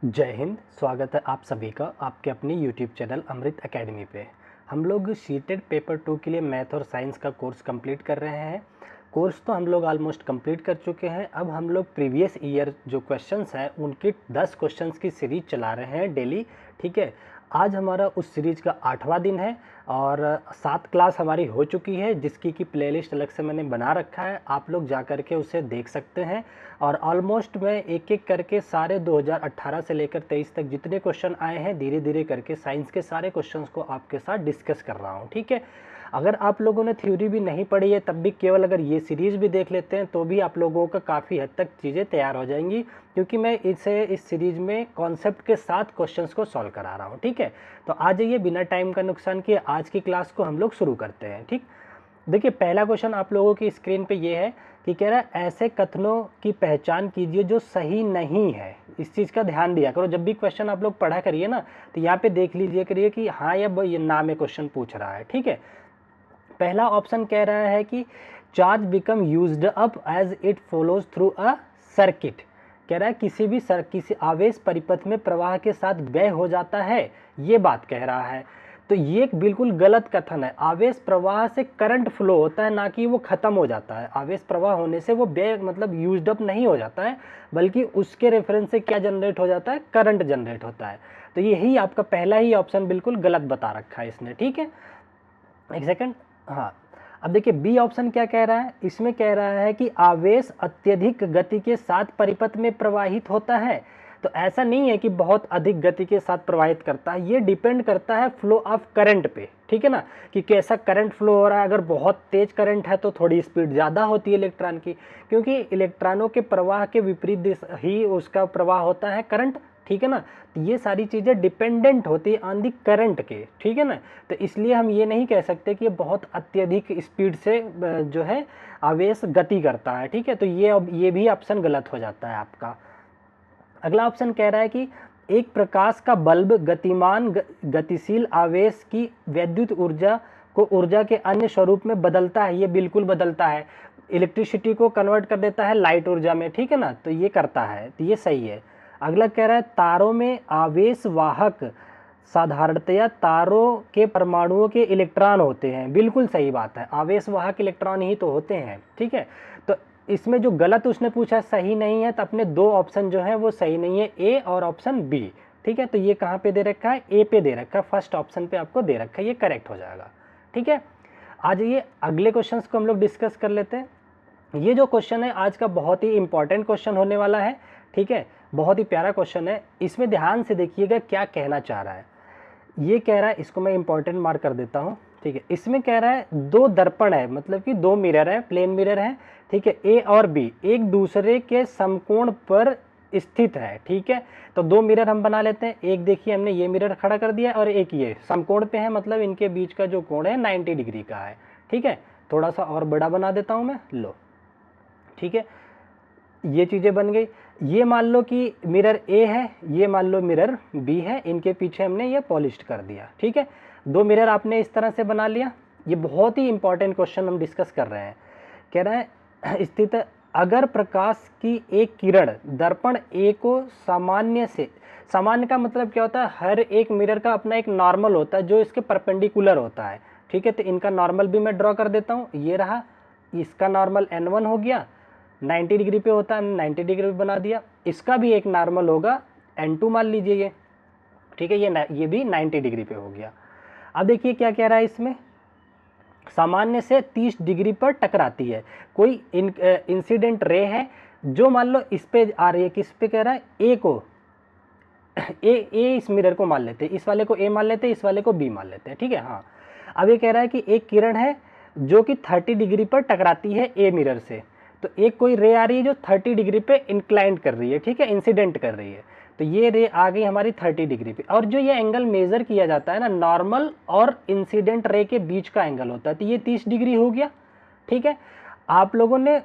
जय हिंद। स्वागत है आप सभी का आपके अपने YouTube चैनल अमृत एकेडमी पे। हम लोग शीटेड पेपर 2 के लिए मैथ और साइंस का कोर्स कंप्लीट कर रहे हैं। कोर्स तो हम लोग ऑलमोस्ट कंप्लीट कर चुके हैं। अब हम लोग प्रीवियस ईयर जो क्वेश्चंस हैं उनकी 10 क्वेश्चंस की सीरीज चला रहे हैं डेली। ठीक है, आज हमारा उस सीरीज का 8वां दिन है और 7 क्लास हमारी हो चुकी है, जिसकी की प्लेलिस्ट अलग से मैंने बना रखा है। आप लोग जा कर के उसे देख सकते हैं। और ऑलमोस्ट मैं एक एक करके सारे 2018 से लेकर 23 तक जितने क्वेश्चन आए हैं धीरे धीरे करके साइंस के सारे क्वेश्चंस को आपके साथ डिस्कस कर रहा हूँ। ठीक है, अगर आप लोगों ने थ्योरी भी नहीं पढ़ी है तब भी केवल अगर ये सीरीज़ भी देख लेते हैं तो भी आप लोगों का काफ़ी हद तक चीज़ें तैयार हो जाएंगी, क्योंकि मैं इस सीरीज़ में कॉन्सेप्ट के साथ क्वेश्चंस को सॉल्व करा रहा हूँ। ठीक है, तो आ जाइए बिना टाइम का नुकसान किए आज की क्लास को हम लोग शुरू करते हैं। ठीक, देखिए पहला क्वेश्चन आप लोगों की स्क्रीन पे ये है कि कह रहा है ऐसे कथनों की पहचान कीजिए जो सही नहीं है। इस चीज़ का ध्यान दिया करो, जब भी क्वेश्चन आप लोग पढ़ा करिए ना तो यहाँ पे देख लीजिए करिए कि हाँ या ये ना में क्वेश्चन पूछ रहा है। ठीक है, पहला ऑप्शन कह रहा है कि charge become used up as it follows through a circuit. कह रहा है किसी आवेश परिपथ में प्रवाह के साथ व्यय हो जाता है, ये बात कह रहा है। तो ये एक बिल्कुल गलत कथन है। आवेश प्रवाह से करंट फ्लो होता है, ना कि वो खत्म हो जाता है। आवेश प्रवाह होने से वो व्यय मतलब यूज्ड अप नहीं हो जाता है, बल्कि उसके रेफरेंस से क्या जनरेट हो जाता है, करंट जनरेट होता है। तो यही आपका पहला ही ऑप्शन बिल्कुल गलत बता रखा है इसने। ठीक है, एक सेकंड। हाँ, अब देखिए बी ऑप्शन क्या कह रहा है। इसमें कह रहा है कि आवेश अत्यधिक गति के साथ परिपथ में प्रवाहित होता है। तो ऐसा नहीं है कि बहुत अधिक गति के साथ प्रवाहित करता है, ये डिपेंड करता है फ्लो ऑफ करंट पे। ठीक है ना, कि कैसा करंट फ्लो हो रहा है। अगर बहुत तेज करंट है तो थोड़ी स्पीड ज़्यादा होती है इलेक्ट्रॉन की, क्योंकि इलेक्ट्रॉनों के प्रवाह के विपरीत दिशा ही उसका प्रवाह होता है करंट। ठीक है ना, तो ये सारी चीज़ें डिपेंडेंट होती है ऑन दी करंट के। ठीक है ना, तो इसलिए हम ये नहीं कह सकते कि ये बहुत अत्यधिक स्पीड से जो है आवेश गति करता है। ठीक है, तो ये भी ऑप्शन गलत हो जाता है आपका। अगला ऑप्शन कह रहा है कि एक प्रकाश का बल्ब गतिमान गतिशील आवेश की वैद्युत ऊर्जा को ऊर्जा के अन्य स्वरूप में बदलता है। ये बिल्कुल बदलता है, इलेक्ट्रिसिटी को कन्वर्ट कर देता है लाइट ऊर्जा में। ठीक है ना, तो ये करता है, तो ये सही है। अगला कह रहा है तारों में आवेश वाहक साधारणतया तारों के परमाणुओं के इलेक्ट्रॉन होते हैं। बिल्कुल सही बात है, आवेश वाहक इलेक्ट्रॉन ही तो होते हैं। ठीक है, तो इसमें जो गलत उसने पूछा सही नहीं है, तो अपने दो ऑप्शन जो है वो सही नहीं है, ए और ऑप्शन बी। ठीक है, तो ये कहाँ पे दे रखा है, ए पे दे रखा है, फर्स्ट ऑप्शन पे आपको दे रखा है, ये करेक्ट हो जाएगा। ठीक है, आज ये अगले क्वेश्चन को हम लोग डिस्कस कर लेते हैं। ये जो क्वेश्चन है आज का बहुत ही इंपॉर्टेंट क्वेश्चन होने वाला है। ठीक है, बहुत ही प्यारा क्वेश्चन है। इसमें ध्यान से देखिएगा क्या कहना चाह रहा है। ये कह रहा है, इसको मैं इंपॉर्टेंट मार्क कर देता हूँ। ठीक है, इसमें कह रहा है दो दर्पण है, मतलब कि दो मिरर है, प्लेन मिरर है। ठीक है, ए और बी एक दूसरे के समकोण पर स्थित है। ठीक है, तो दो मिरर हम बना लेते हैं। एक देखिए हमने ये मिरर खड़ा कर दिया और एक ये समकोण पे है, मतलब इनके बीच का जो कोण है 90 डिग्री का है। ठीक है, थोड़ा सा और बड़ा बना देता हूँ मैं, लो। ठीक है, ये चीज़ें बन गई। ये मान लो कि मिरर ए है, ये मान लो मिरर बी है, इनके पीछे हमने ये पॉलिश कर दिया। ठीक है, दो मिरर आपने इस तरह से बना लिया। ये बहुत ही इंपॉर्टेंट क्वेश्चन हम डिस्कस कर रहे हैं। कह रहा है स्थित अगर प्रकाश की एक किरण दर्पण ए को सामान्य का मतलब क्या होता है, हर एक मिरर का अपना एक नॉर्मल होता है जो इसके परपेंडिकुलर होता है। ठीक है, तो इनका नॉर्मल भी मैं ड्रॉ कर देता हूँ। ये रहा, इसका नॉर्मल n1 हो गया, 90 डिग्री पे होता है, 90 डिग्री पे बना दिया। इसका भी एक नॉर्मल होगा n2 मान लीजिए ये। ठीक है, ये भी 90 डिग्री पे हो गया। अब देखिए क्या कह रहा है, इसमें सामान्य से 30 डिग्री पर टकराती है कोई इंसिडेंट रे है जो मान लो इस पे आ रही है। किस पे कह रहा है, ए को, ए इस मिरर को मान लेते हैं, इस वाले को ए मान लेते हैं, इस वाले को बी मान लेते हैं। ठीक है, हाँ। अब ये कह रहा है कि एक किरण है जो कि 30 डिग्री पर टकराती है ए मिरर से। तो एक कोई रे आ रही है जो 30 डिग्री पे इंक्लाइंड कर रही है। ठीक है, इंसिडेंट कर रही है। तो ये रे आ गई हमारी 30 डिग्री पे, और जो ये एंगल मेजर किया जाता है ना, नॉर्मल और इंसिडेंट रे के बीच का एंगल होता है, तो ये 30 डिग्री हो गया। ठीक है, आप लोगों ने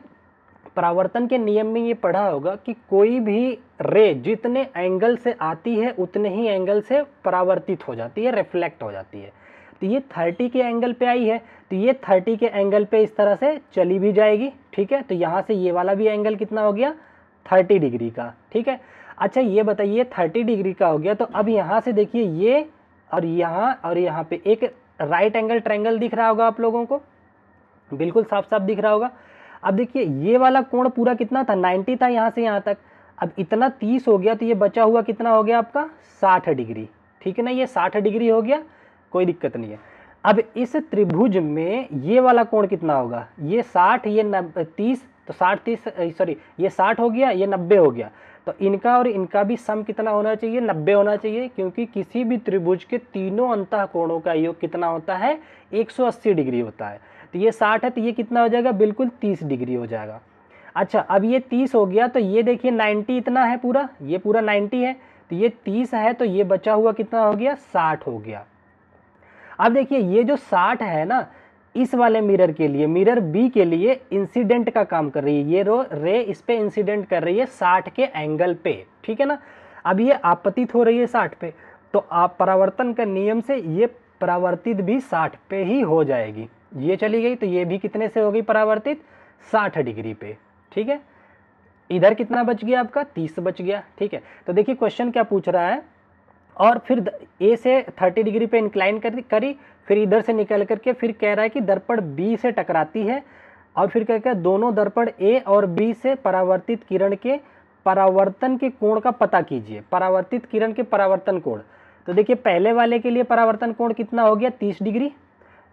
परावर्तन के नियम में ये पढ़ा होगा कि कोई भी रे जितने एंगल से आती है उतने ही एंगल से परावर्तित हो जाती है, रिफ्लेक्ट हो जाती है। तो ये 30 के एंगल पे आई है, तो ये 30 के एंगल पे इस तरह से चली भी जाएगी। ठीक है, तो यहाँ से ये वाला भी एंगल कितना हो गया, 30 डिग्री का, ठीक है। अच्छा ये बताइए 30 डिग्री का हो गया, तो अब यहाँ से देखिए ये और यहाँ पे एक राइट एंगल ट्रायंगल दिख रहा होगा आप लोगों को, बिल्कुल साफ साफ दिख रहा होगा। अब देखिए ये वाला कोण पूरा कितना था, 90 था यहाँ से यहाँ तक। अब इतना 30 हो गया, तो ये बचा हुआ कितना हो गया आपका 60 डिग्री, ठीक है ना। ये 60 डिग्री हो गया, कोई दिक्कत नहीं है। अब इस त्रिभुज में ये वाला कोण कितना होगा, ये 60 ये 30, तो 60 सॉरी ये 60 हो गया, ये 90 हो गया। तो इनका और इनका भी सम कितना होना चाहिए, 90 होना चाहिए, क्योंकि किसी भी त्रिभुज के तीनों अंतः कोणों का योग कितना होता है, 180 डिग्री होता है। तो ये 60 है, तो ये कितना हो जाएगा, बिल्कुल 30 डिग्री हो जाएगा। अच्छा अब ये 30 हो गया, तो ये देखिए 90 इतना है पूरा, ये पूरा 90 है, तो ये 30 है, तो ये बचा हुआ कितना हो गया, 60 हो गया। अब देखिए ये जो 60 है ना, इस वाले मिरर के लिए, मिरर बी के लिए इंसिडेंट का काम कर रही है, ये रे इस पे इंसिडेंट कर रही है 60 के एंगल पे, ठीक है ना। अब ये आपतित हो रही है 60 पे, तो आप परावर्तन के नियम से ये परावर्तित भी 60 पे ही हो जाएगी। ये चली गई, तो ये भी कितने से हो गई परावर्तित, 60 डिग्री पे, ठीक है। इधर कितना बच गया आपका, 30 बच गया, ठीक है। तो देखिए क्वेश्चन क्या पूछ रहा है, और फिर ए से 30 डिग्री पे इंक्लाइन करी, फिर इधर से निकल करके फिर कह रहा है कि दर्पण बी से टकराती है, और फिर क्या क्या दोनों दर्पण ए और बी से परावर्तित किरण के परावर्तन के कोण का पता कीजिए, परावर्तित किरण के परावर्तन कोण। तो देखिए पहले वाले के लिए परावर्तन कोण कितना हो गया, 30 डिग्री,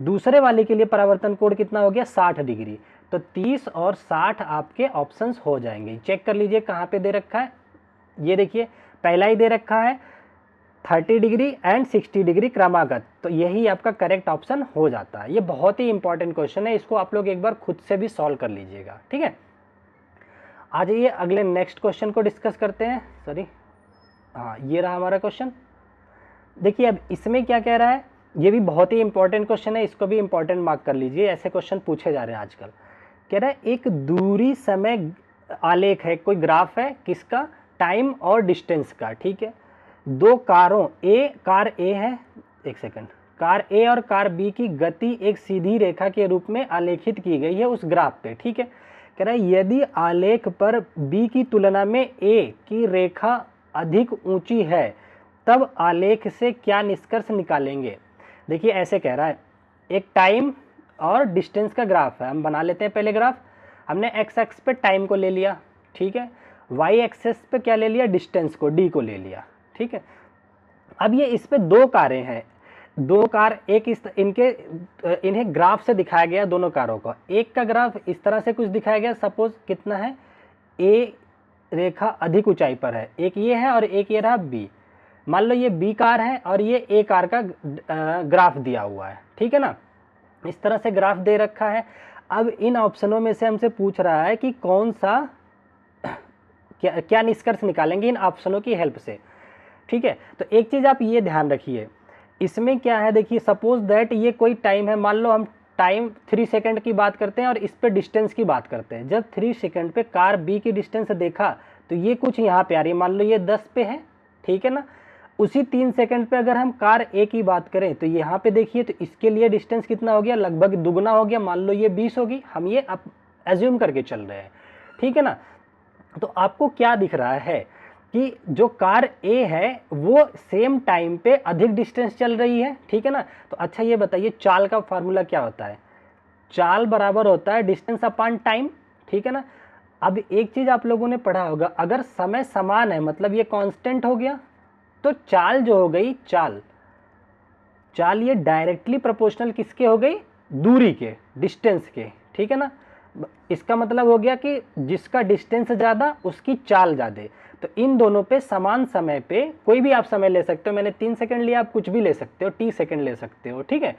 दूसरे वाले के लिए परावर्तन कोण कितना हो गया, 60 डिग्री। तो 30 और 60 आपके ऑप्शंस हो जाएंगे। चेक कर लीजिए कहाँ पे दे रखा है, ये देखिए पहला ही दे रखा है 30 डिग्री एंड 60 डिग्री क्रमागत, तो यही आपका करेक्ट ऑप्शन हो जाता है। ये बहुत ही इंपॉर्टेंट क्वेश्चन है, इसको आप लोग एक बार खुद से भी सॉल्व कर लीजिएगा, ठीक है। आ जाइए अगले नेक्स्ट क्वेश्चन को डिस्कस करते हैं। सॉरी, हाँ ये रहा हमारा क्वेश्चन। देखिए अब इसमें क्या कह रहा है, ये भी बहुत ही इंपॉर्टेंट क्वेश्चन है, इसको भी इंपॉर्टेंट मार्क कर लीजिए, ऐसे क्वेश्चन पूछे जा रहे हैं आजकल। कह रहा है एक दूरी समय आलेख है, कोई ग्राफ है, किसका, टाइम और डिस्टेंस का, ठीक है। दो कारों कार ए है, एक सेकंड, कार ए और कार बी की गति एक सीधी रेखा के रूप में आलेखित की गई है उस ग्राफ पे, ठीक है। कह रहा है यदि आलेख पर बी की तुलना में ए की रेखा अधिक ऊंची है, तब आलेख से क्या निष्कर्ष निकालेंगे। देखिए ऐसे कह रहा है, एक टाइम और डिस्टेंस का ग्राफ है, हम बना लेते हैं पहले ग्राफ। हमने एक्स एक्स पे टाइम को ले लिया, ठीक है, वाई एक्सेस पे क्या ले लिया, डिस्टेंस को, डी को ले लिया, ठीक है। अब ये इस पे दो कारें हैं, दो कार, एक इन्हें ग्राफ से दिखाया गया दोनों कारों को। एक का ग्राफ इस तरह से कुछ दिखाया गया, सपोज कितना है, ए रेखा अधिक ऊंचाई पर है, एक ये है और एक ये रहा बी। मान लो ये बी कार है और ये ए कार का ग्राफ दिया हुआ है, ठीक है ना, इस तरह से ग्राफ दे रखा है। अब इन ऑप्शनों में से हमसे पूछ रहा है कि कौन सा क्या निष्कर्ष निकालेंगे इन ऑप्शनों की हेल्प से, ठीक है। तो एक चीज़ आप ये ध्यान रखिए, इसमें क्या है, देखिए सपोज दैट ये कोई टाइम है, मान लो हम टाइम 3 सेकंड की बात करते हैं और इस पे डिस्टेंस की बात करते हैं। जब 3 सेकंड पे कार बी की डिस्टेंस देखा तो ये कुछ यहाँ पे आ रही है, मान लो ये 10 पे है, ठीक है ना। उसी 3 सेकंड पे अगर हम कार ए की बात करें तो यहाँ पे देखिए, तो इसके लिए डिस्टेंस कितना हो गया, लगभग दुगना हो गया, मान लो ये 20 होगी, हम ये अब एज्यूम करके चल रहे हैं, ठीक है ना। तो आपको क्या दिख रहा है कि जो कार ए है वो सेम टाइम पे अधिक डिस्टेंस चल रही है, ठीक है ना। तो अच्छा ये बताइए चाल का फार्मूला क्या होता है, चाल बराबर होता है डिस्टेंस अपॉन टाइम, ठीक है ना। अब एक चीज़ आप लोगों ने पढ़ा होगा, अगर समय समान है मतलब ये कांस्टेंट हो गया, तो चाल जो हो गई, चाल ये डायरेक्टली प्रोपोर्शनल किसके हो गई, दूरी के, डिस्टेंस के, ठीक है ना। इसका मतलब हो गया कि जिसका डिस्टेंस ज़्यादा उसकी चाल ज़्यादा। तो इन दोनों पे समान समय पे, कोई भी आप समय ले सकते हो, मैंने 3 सेकंड लिया, आप कुछ भी ले सकते हो, 30 सेकंड ले सकते हो, ठीक है।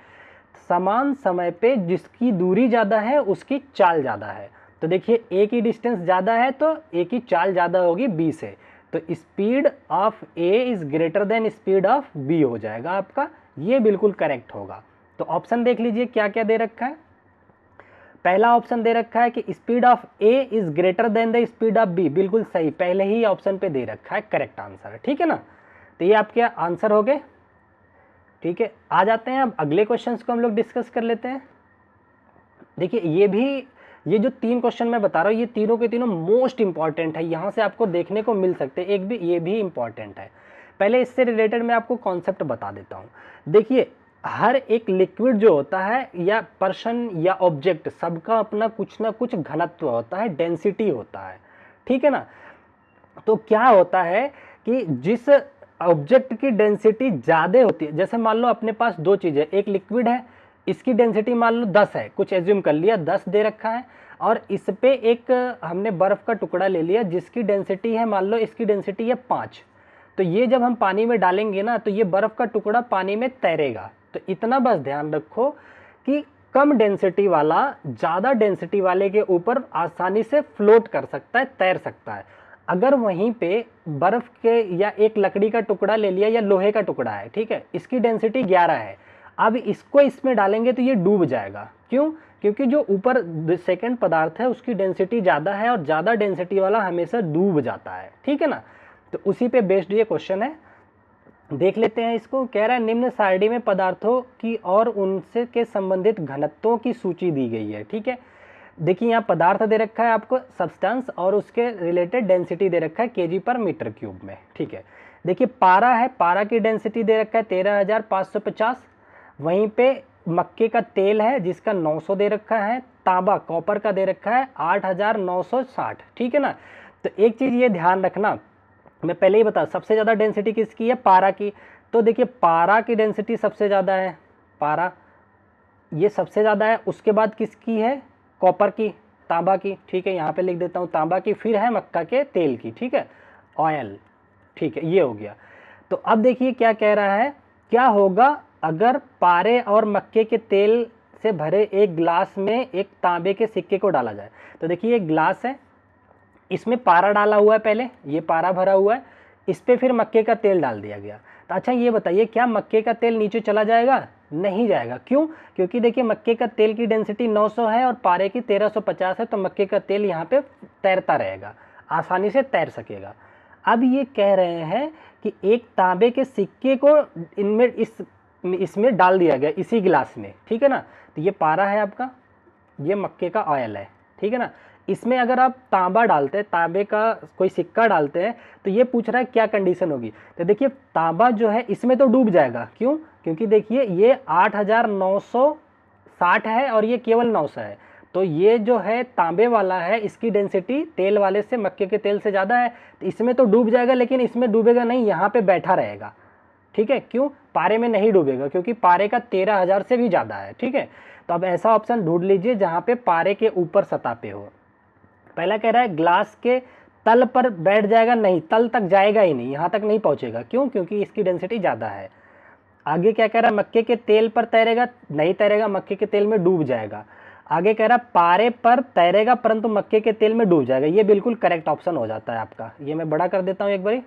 समान समय पे जिसकी दूरी ज़्यादा है उसकी चाल ज़्यादा है। तो देखिए ए की डिस्टेंस ज़्यादा है तो ए की चाल ज़्यादा होगी बी से, तो speed of A is greater than speed of B हो जाएगा आपका, ये बिल्कुल करेक्ट होगा। तो ऑप्शन देख लीजिए क्या क्या दे रखा है। पहला ऑप्शन दे रखा है कि speed of A is greater than the speed of B, बिल्कुल सही, पहले ही ऑप्शन पे दे रखा है, करेक्ट आंसर है, ठीक है ना। तो ये आपके आंसर हो गए, ठीक है। आ जाते हैं अब अगले क्वेश्चंस को हम लोग डिस्कस कर लेते हैं। देखिए ये भी ये जो 3 क्वेश्चन मैं बता रहा हूँ ये तीनों के तीनों मोस्ट इंपॉर्टेंट है, यहाँ से आपको देखने को मिल सकते हैं, एक भी ये भी इंपॉर्टेंट है। पहले इससे रिलेटेड मैं आपको कॉन्सेप्ट बता देता हूँ। देखिए हर एक लिक्विड जो होता है या पर्सन या ऑब्जेक्ट, सबका अपना कुछ ना कुछ घनत्व होता है, डेंसिटी होता है, ठीक है ना। तो क्या होता है कि जिस ऑब्जेक्ट की डेंसिटी ज़्यादा होती है, जैसे मान लो अपने पास दो चीज़ें, एक लिक्विड है, इसकी डेंसिटी मान लो 10 है, कुछ एज्यूम कर लिया 10 दे रखा है, और इस पे एक हमने बर्फ़ का टुकड़ा ले लिया जिसकी डेंसिटी है, मान लो इसकी डेंसिटी है 5। तो ये जब हम पानी में डालेंगे ना तो ये बर्फ़ का टुकड़ा पानी में तैरेगा। तो इतना बस ध्यान रखो कि कम डेंसिटी वाला ज़्यादा डेंसिटी वाले के ऊपर आसानी से फ्लोट कर सकता है, तैर सकता है। अगर वहीं पे बर्फ़ के या एक लकड़ी का टुकड़ा ले लिया या लोहे का टुकड़ा है, ठीक है, इसकी डेंसिटी 11 है, अब इसको इसमें डालेंगे तो ये डूब जाएगा। क्यों? क्योंकि जो ऊपर सेकंड पदार्थ है उसकी डेंसिटी ज़्यादा है और ज़्यादा डेंसिटी वाला हमेशा डूब जाता है, ठीक है ना। तो उसी पे बेस्ड ये क्वेश्चन है, देख लेते हैं इसको। कह रहा है निम्न सारणी में पदार्थों की और उनसे के संबंधित घनत्वों की सूची दी गई है, ठीक है। देखिए यहाँ पदार्थ दे रखा है आपको सब्सटेंस और उसके रिलेटेड डेंसिटी दे रखा है केजी पर मीटर क्यूब में, ठीक है। देखिए पारा है, पारा की डेंसिटी दे रखा है 13,550। वहीं पे मक्के का तेल है जिसका 900 दे रखा है, तांबा कॉपर का दे रखा है 8,960, ठीक है ना। तो एक चीज़ ये ध्यान रखना, मैं पहले ही बता, सबसे ज़्यादा डेंसिटी किसकी है? पारा की। तो देखिए पारा की डेंसिटी सबसे ज़्यादा है, पारा ये सबसे ज़्यादा है। उसके बाद किसकी है? कॉपर की, तांबा की, ठीक है, यहाँ पे लिख देता हूँ तांबा की। फिर है मक्का के तेल की, ठीक है, ऑयल, ठीक है, ये हो गया। तो अब देखिए क्या कह रहा है, क्या होगा अगर पारे और मक्के के तेल से भरे एक गिलास में एक तांबे के सिक्के को डाला जाए। तो देखिए एक गिलास है, इसमें पारा डाला हुआ है, पहले ये पारा भरा हुआ है, इस पे फिर मक्के का तेल डाल दिया गया। तो अच्छा ये बताइए क्या मक्के का तेल नीचे चला जाएगा? नहीं जाएगा। क्यों? क्योंकि देखिए मक्के का तेल की डेंसिटी 900 है और पारे की 1350 है, तो मक्के का तेल यहाँ पे तैरता रहेगा, आसानी से तैर सकेगा। अब ये कह रहे हैं कि एक तांबे के सिक्के को इनमें इसमें डाल दिया गया, इसी गिलास में, ठीक है ना। तो ये पारा है आपका, ये मक्के का ऑयल है, ठीक है ना। इसमें अगर आप तांबा डालते हैं, तांबे का कोई सिक्का डालते हैं, तो ये पूछ रहा है क्या कंडीशन होगी। तो देखिए तांबा जो है इसमें तो डूब जाएगा। क्यों? क्योंकि देखिए ये 8,960 है और ये केवल 900 है, तो ये जो है तांबे वाला है इसकी डेंसिटी तेल वाले से, मक्के के तेल से ज़्यादा है, तो इसमें तो डूब जाएगा, लेकिन इसमें डूबेगा नहीं, यहाँ पे बैठा रहेगा, ठीक है। क्यों? पारे में नहीं डूबेगा क्योंकि पारे का 13,000 से भी ज़्यादा है, ठीक है। तो अब ऐसा ऑप्शन ढूंढ लीजिए जहाँ पे पारे के ऊपर सतह पे हो। पहला कह रहा है ग्लास के तल पर बैठ जाएगा, नहीं, तल तक जाएगा ही नहीं, यहाँ तक नहीं पहुँचेगा। क्यों? क्योंकि इसकी डेंसिटी ज़्यादा है। आगे क्या कह रहा है, मक्के के तेल पर तैरेगा, नहीं तैरेगा, मक्के के तेल में डूब जाएगा। आगे कह रहा है पारे पर तैरेगा परंतु मक्के के तेल में डूब जाएगा। ये बिल्कुल करेक्ट ऑप्शन हो जाता है आपका। ये मैं बड़ा कर देता हूँ एक बारी,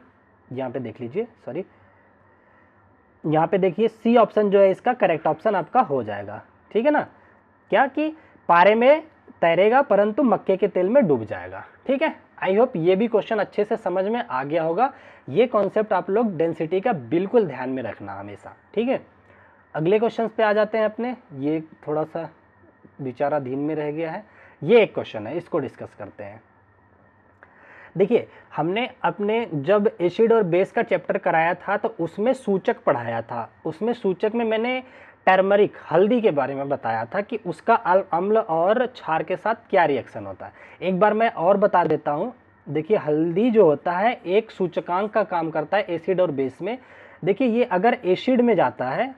यहाँ पे देख लीजिए, सॉरी, यहाँ पे देखिए सी ऑप्शन जो है इसका करेक्ट ऑप्शन आपका हो जाएगा, ठीक है ना। क्या कि पारे में तैरेगा परंतु मक्के के तेल में डूब जाएगा, ठीक है। आई होप ये भी क्वेश्चन अच्छे से समझ में आ गया होगा। ये कॉन्सेप्ट आप लोग डेंसिटी का बिल्कुल ध्यान में रखना हमेशा, ठीक है। अगले क्वेश्चन पे आ जाते हैं अपने, ये थोड़ा सा बेचारा धीन में रह गया है। ये एक क्वेश्चन है, इसको डिस्कस करते हैं। देखिए हमने अपने जब एसिड और बेस का चैप्टर कराया था तो उसमें सूचक पढ़ाया था, उसमें सूचक में मैंने टर्मरिक, हल्दी के बारे में बताया था कि उसका अम्ल और क्षार के साथ क्या रिएक्शन होता है। एक बार मैं और बता देता हूँ। देखिए हल्दी जो होता है एक सूचकांक का काम करता है एसिड और बेस में। देखिए ये अगर एसिड में जाता है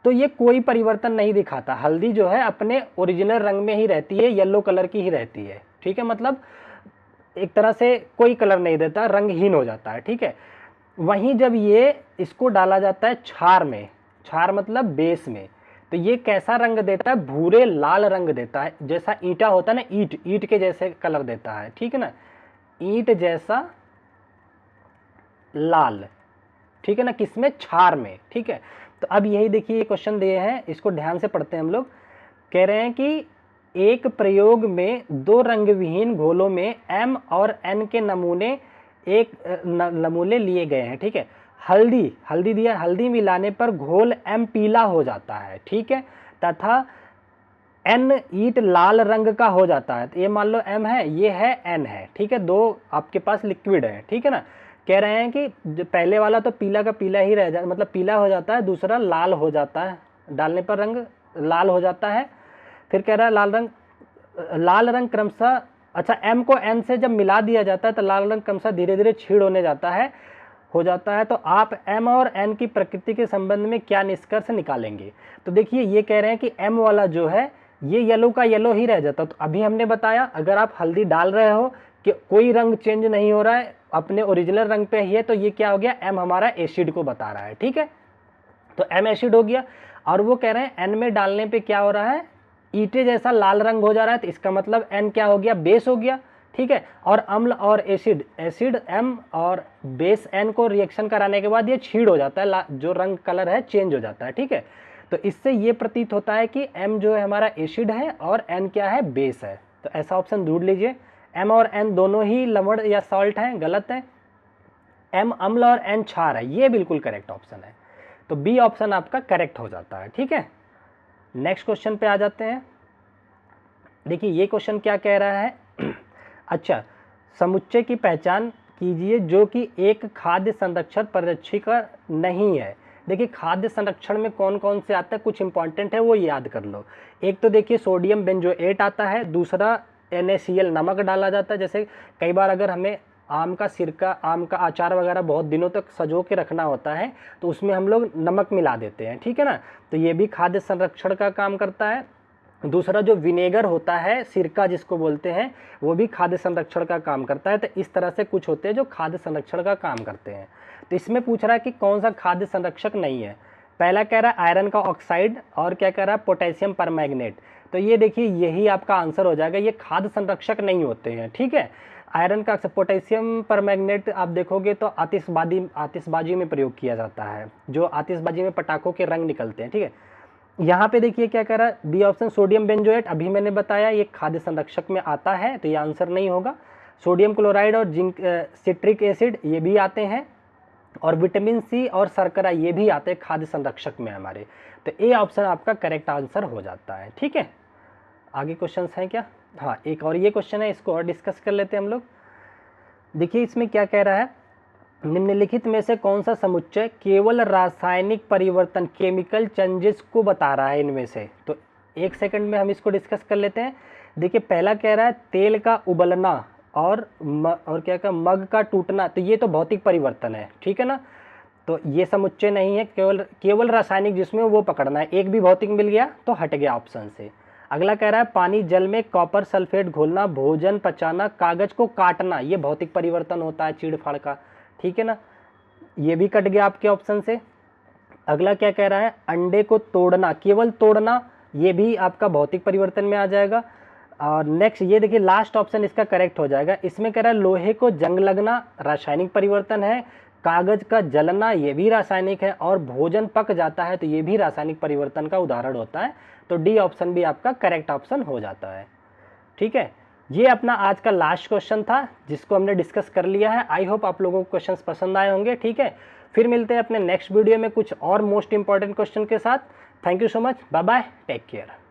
तो ये कोई परिवर्तन नहीं दिखाता, हल्दी जो है अपने ओरिजिनल रंग में ही रहती है, येलो कलर की ही रहती है, ठीक है। मतलब एक तरह से कोई कलर नहीं देता, रंगहीन हो जाता है, ठीक है। वहीं जब ये इसको डाला जाता है क्षार में, क्षार मतलब बेस में, तो ये कैसा रंग देता है? भूरे लाल रंग देता है, जैसा ईंटा होता है ना, ईंट, ईंट के जैसे कलर देता है, ठीक है ना, ईंट जैसा लाल, ठीक है ना, किसमें? क्षार में, ठीक है। तो अब यही देखिए क्वेश्चन दिए हैं, इसको ध्यान से पढ़ते हैं हम लोग। कह रहे हैं कि एक प्रयोग में दो रंग विहीन घोलों में M और N के नमूने लिए गए हैं, ठीक है। हल्दी दिया, हल्दी मिलाने पर घोल M पीला हो जाता है, ठीक है, तथा एन ईट लाल रंग का हो जाता है, तो ये मान लो एम है, ये है एन है, ठीक है, दो आपके पास लिक्विड है, ठीक है ना। कह रहे हैं कि जो पहले वाला तो पीला का पीला ही रह जाता, मतलब पीला हो जाता है, दूसरा लाल हो जाता है, डालने पर रंग लाल हो जाता है। फिर कह रहा है लाल रंग क्रमशः, अच्छा एम को एन से जब मिला दिया जाता है तो लाल रंग क्रमशः धीरे धीरे क्षीण होने हो जाता है। तो आप एम और एन की प्रकृति के संबंध में क्या निष्कर्ष निकालेंगे? तो देखिए ये कह रहे हैं कि एम वाला जो है ये येलो का येलो ही रह जाता। तो अभी हमने बताया अगर आप हल्दी डाल रहे हो कि कोई रंग चेंज नहीं हो रहा है, अपने ओरिजिनल रंग पे ही है, तो ये क्या हो गया, एम हमारा एसिड को बता रहा है, ठीक है, तो एम एसिड हो गया। और वो कह रहे हैं एन में डालने पे क्या हो रहा है, ईटे जैसा लाल रंग हो जा रहा है, तो इसका मतलब एन क्या हो गया, बेस हो गया, ठीक है। और अम्ल और एसिड एम और बेस एन को रिएक्शन कराने के बाद ये क्षीण हो जाता है, जो रंग कलर है चेंज हो जाता है, ठीक है। तो इससे ये प्रतीत होता है कि एम जो है हमारा एसिड है और एन क्या है, बेस है। तो ऐसा ऑप्शन ढूंढ लीजिए। एम और एन दोनों ही लवण या सॉल्ट हैं, गलत है। एम अम्ल और एन क्षार है, ये बिल्कुल करेक्ट ऑप्शन है। तो बी ऑप्शन आपका करेक्ट हो जाता है, ठीक है। नेक्स्ट क्वेश्चन पे आ जाते हैं। देखिए ये क्वेश्चन क्या कह रहा है अच्छा, समुच्चय की पहचान कीजिए जो कि एक खाद्य संरक्षण परिरक्षिका नहीं है। देखिए खाद्य संरक्षण में कौन कौन से आता है, कुछ इंपॉर्टेंट है वो याद कर लो। एक तो देखिए सोडियम बेंजोएट आता है, दूसरा NaCl नमक डाला जाता है। जैसे कई बार अगर हमें आम का सिरका, आम का अचार वगैरह बहुत दिनों तक सजो के रखना होता है तो उसमें हम लोग नमक मिला देते हैं, ठीक है ना। तो ये भी खाद्य संरक्षण का काम करता है। दूसरा जो विनेगर होता है, सिरका जिसको बोलते हैं, वो भी खाद्य संरक्षण का काम करता है। तो इस तरह से कुछ होते हैं जो खाद्य संरक्षण का काम करते हैं। तो इसमें पूछ रहा है कि कौन सा खाद्य संरक्षक नहीं है। पहला कह रहा है आयरन का ऑक्साइड और क्या कह रहा है, पोटेशियम परमैंगनेट। तो ये देखिए यही आपका आंसर हो जाएगा, ये खाद्य संरक्षक नहीं होते हैं, ठीक है। आयरन का, पोटेशियम परमैंगनेट आप देखोगे तो आतिशबाजी में प्रयोग किया जाता है, जो आतिशबाजी में पटाखों के रंग निकलते हैं, ठीक है। यहाँ पे देखिए क्या कह रहा है, बी ऑप्शन सोडियम बेंजोएट, अभी मैंने बताया ये खाद्य संरक्षक में आता है, तो ये आंसर नहीं होगा। सोडियम क्लोराइड और जिंक सिट्रिक एसिड ये भी आते हैं, और विटामिन सी और शर्करा ये भी आते हैं खाद्य संरक्षक में हमारे। तो ए ऑप्शन आपका करेक्ट आंसर हो जाता है, ठीक है। आगे क्वेश्चंस हैं क्या? हाँ, एक और ये क्वेश्चन है, इसको और डिस्कस कर लेते हैं हम लोग। देखिए इसमें क्या कह रहा है, निम्नलिखित में से कौन सा समुच्चय केवल रासायनिक परिवर्तन, केमिकल चेंजेस को बता रहा है इनमें से? तो एक सेकंड में हम इसको डिस्कस कर लेते हैं। देखिए पहला कह रहा है तेल का उबलना और क्या कहा, मग का टूटना, तो ये तो भौतिक परिवर्तन है, ठीक है ना। तो ये समुच्चय नहीं है, केवल रासायनिक जिसमें वो पकड़ना है। एक भी भौतिक मिल गया तो हट गया ऑप्शन से। अगला कह रहा है पानी जल में कॉपर सल्फेट घोलना, भोजन पचाना, कागज को काटना, ये भौतिक परिवर्तन होता है चीड़ फाड़ का, ठीक है ना, ये भी कट गया आपके ऑप्शन से। अगला क्या कह रहा है, अंडे को तोड़ना, केवल तोड़ना, ये भी आपका भौतिक परिवर्तन में आ जाएगा। और नेक्स्ट ये देखिए लास्ट ऑप्शन इसका करेक्ट हो जाएगा। इसमें कह रहा है लोहे को जंग लगना, रासायनिक परिवर्तन है। कागज का जलना, ये भी रासायनिक है। और भोजन पक जाता है, तो ये भी रासायनिक परिवर्तन का उदाहरण होता है। तो डी ऑप्शन भी आपका करेक्ट ऑप्शन हो जाता है, ठीक है। ये अपना आज का लास्ट क्वेश्चन था जिसको हमने डिस्कस कर लिया है। आई होप आप लोगों को क्वेश्चंस पसंद आए होंगे, ठीक है। फिर मिलते हैं अपने नेक्स्ट वीडियो में कुछ और मोस्ट इंपॉर्टेंट क्वेश्चन के साथ। Thank you so much, bye bye, take care.